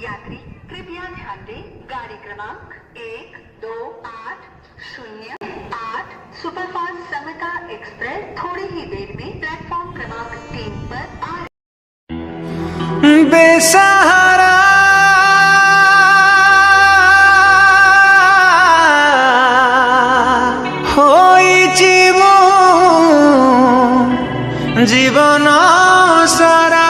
यात्री कृपया ध्यान दें, गाड़ी क्रमांक 1280 सुपरफास्ट समता एक्सप्रेस थोड़ी ही देर में प्लेटफॉर्म क्रमांक 3 पर आ रही। बेसहारा होइछि मो जीवन सारा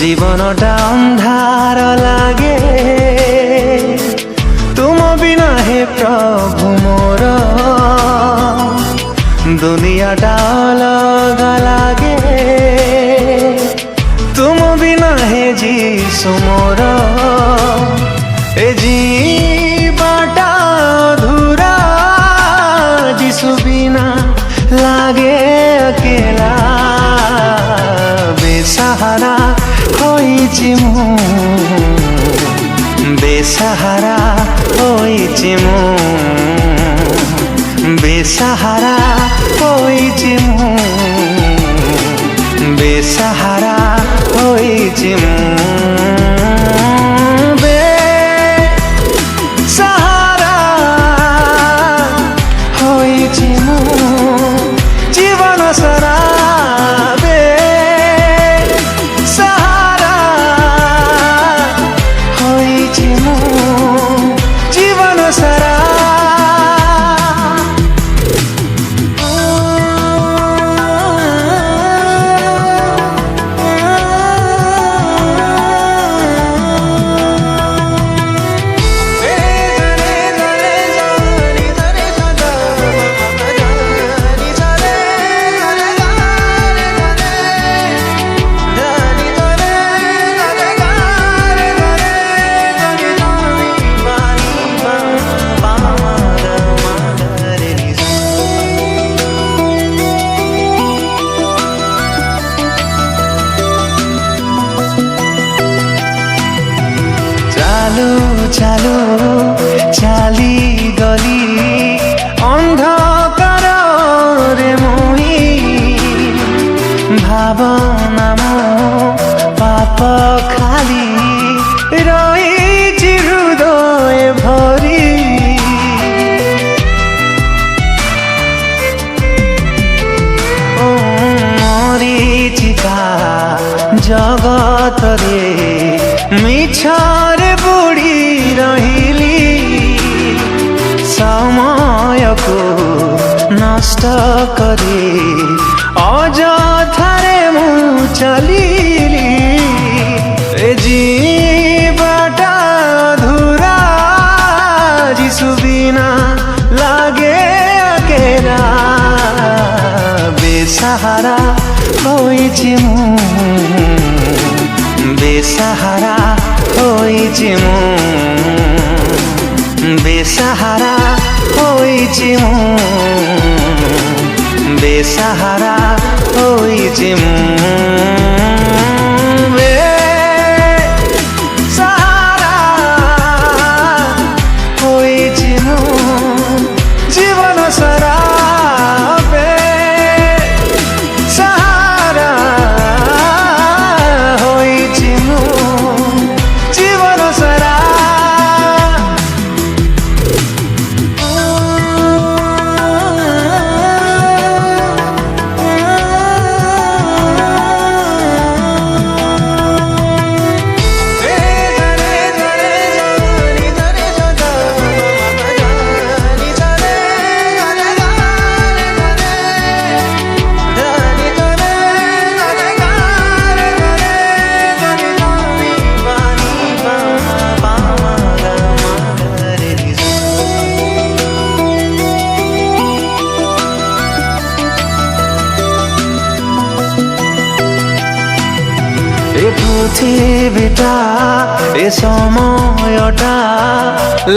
जीवनटा अंधार लागे तुम बिना हे प्रभु मोर दुनियाटा अलग लागे तुम बिना हे जीसु मोर ए जीवाटा अधूरा जीसु बिना लागे अकेला बेसहारा होइछि मो बेसहारा होइछि मो बेसहारा होइछि मो बेसहारा होइछि मो बेसहारा होइछि मो जीवन सारा चालू चाली गली अंधकार रे मुई भावना मो पाप खाली रही हृदय भरी ओ मरीचिका जगत रे मिछरे बुड़ी रहिली समय को नष्ट करी अजथारे मु चलिली ए जीवाटा अधूरा जीसु बिना लागे अकेला बेसहारा होइछि मु बेसहारा होइछि मो बेसहारा होइछि मो बेसहारा होइछि मो बेसहारा होइछि मो जीवन सारा পৃথিবীটা এ সময়টা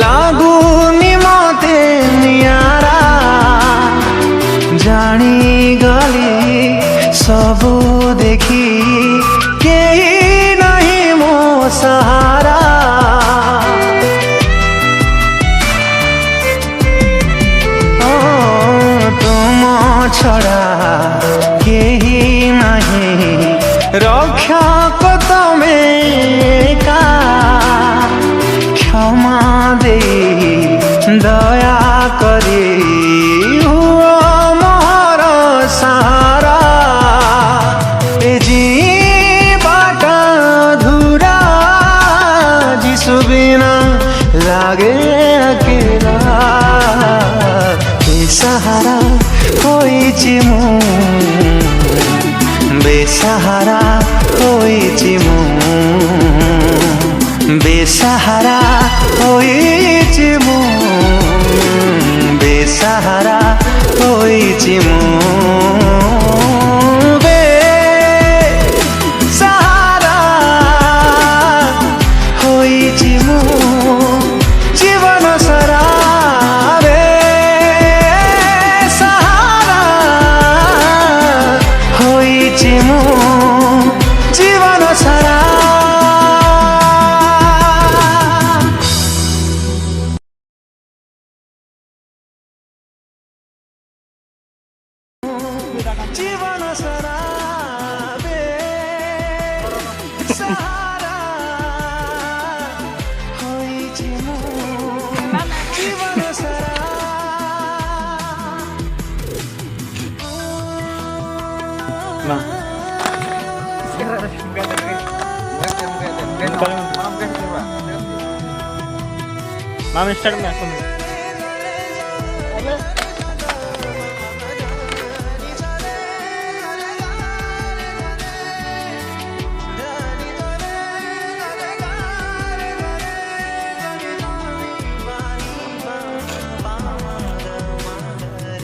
লাগুনি মতে নিয়ারা জাଣିগলি সবু দেখি কেহি নাহি মো সাহারা তুম ছড়া কেহি নাহি রক্ষক তমে কা ক্ষমা দে দয়া করে হুଅ মোর সারা এ জীবাটা ধুরা যিশু বিনা লাগে अकेला বেসাহারা হইছি মু বেসাহারা হইছি মু বেসাহারা হইছি মু বেসাহারা হইছি মু বেসাহারা হইছি মু জীবন সারা বেসাহারা হইছি মু জীবন সারা জীবন সারা বেসাহারা হইছি মু জীবন সারা Mami, start na.